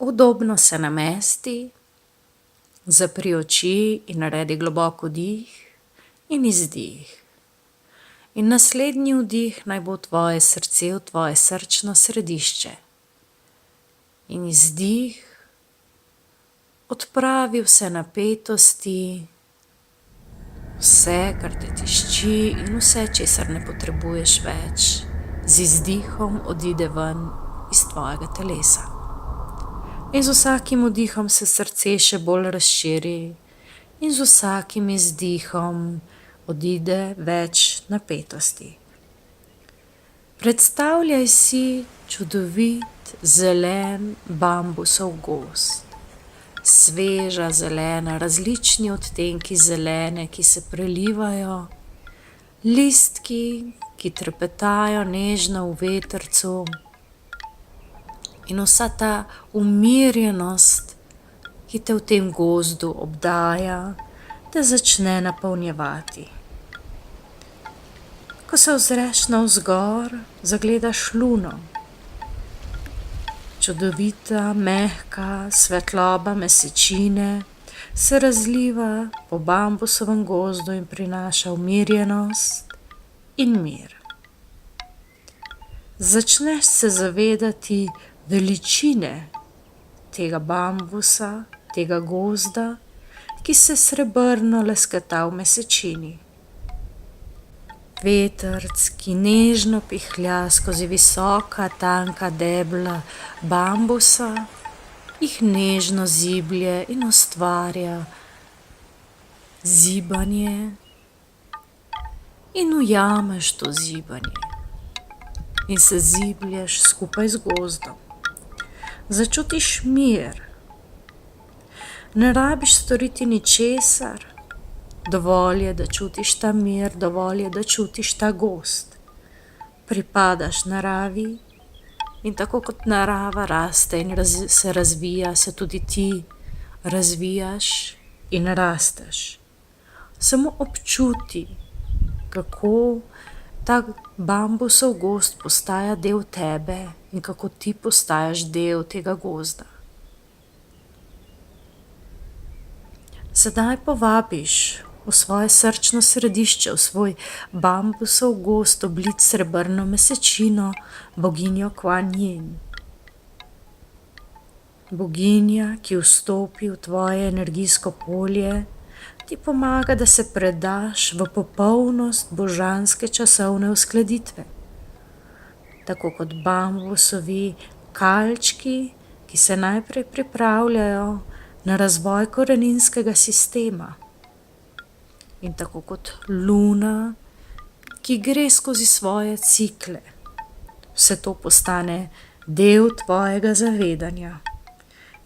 Udobno se namesti, zapri oči in naredi globok vdih in izdih. In naslednji vdih naj bo tvoje srce v tvoje srčno središče. In izdih odpravi vse napetosti, vse, kar te tišči in vse, česar ne potrebuješ več, z izdihom odide ven iz tvojega telesa. In z vsakim vdihom se srce še bolj razširi in z vsakim izdihom odide več napetosti. Predstavljaj si čudovit zelen bambusov gozd. Sveža zelena, različni odtenki zelene, ki se prelivajo, listki, ki trepetajo nežno v vetrcu, in vsa ta umirjenost, ki te v tem gozdu obdaja, te začne napolnjevati. Ko se ozreš navzgor, zagledaš luno. Čudovita, mehka svetloba mesečine se razliva po bambusovem gozdu in prinaša umirjenost in mir. Začneš se zavedati veličine tega bambusa, tega gozda, ki se srebrno lesketa v mesečini. Vetrc, ki nežno pihlja skozi visoka, tanka debla bambusa, jih nežno ziblje in ustvarja zibanje in ujameš to zibanje in se ziblješ skupaj z gozdom. Začutiš mir. Ne rabiš storiti ničesar. Dovolj je, da čutiš ta mir, dovolj je, da čutiš ta gozd. Pripadaš naravi in tako kot narava raste in se razvija, se tudi ti razvijaš in rasteš. Samo občuti, kako ta bambusov gozd postaja del tebe in kako ti postajaš del tega gozda. Sedaj povabiš v svoje srčno središče, v svoj bambusov gozd oblit srebrno mesečino, boginjo Kuan Yin. Boginja, ki vstopi v tvoje energijsko polje, ti pomaga, da se predaš v popolnost božanske časovne uskladitve. Tako kot bambusovi kalčki, ki se najprej pripravljajo na razvoj koreninskega sistema. In tako kot luna, ki gre skozi svoje cikle. Vse to postane del tvojega zavedanja.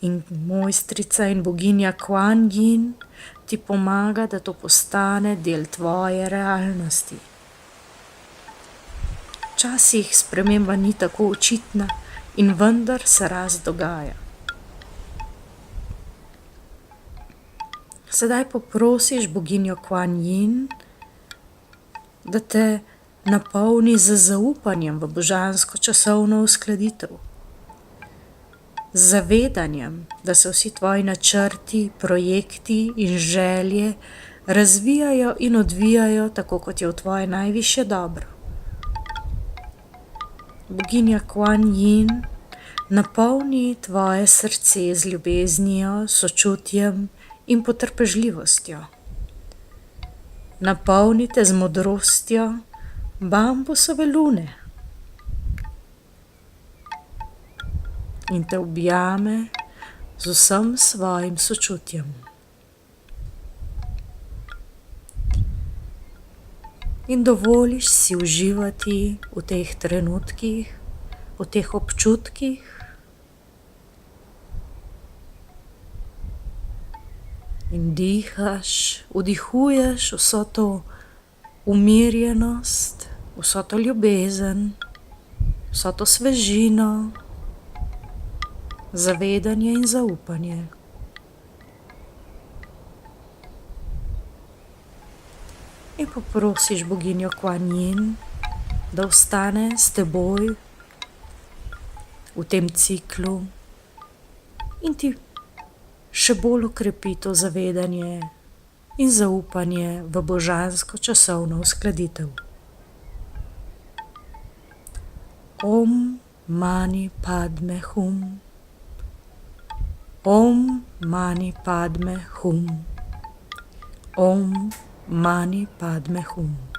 In mojstrica in boginja Kuan Yin ti pomaga, da to postane del tvoje realnosti. Včasih sprememba ni tako očitna in vendar se rast dogaja. Sedaj poprosiš boginjo Kuan Yin, da te napolni z zaupanjem v božansko časovno uskladitev. Z zavedanjem, da se vsi tvoji načrti, projekti in želje razvijajo in odvijajo tako, kot je v tvoje najvišje dobro. Boginja Kuan Yin napolni tvoje srce z ljubeznijo, sočutjem in potrpežljivostjo. Napolni te z modrostjo bambusove lune. In te objame z vsem svojim sočutjem. In dovoliš si uživati v teh trenutkih, v teh občutkih. In dihaš, vdihuješ vso to umirjenost, vso to ljubezen, vso to svežino, zavedanje in zaupanje. In poprosiš boginjo Kuan Yin, da ostane s teboj v tem ciklu in ti še bolj okrepi to zavedanje in zaupanje v božansko časovno uskladitev. Om Mani Padme Hum. Om Mani Padme Hum. Om Mani Padme Hum.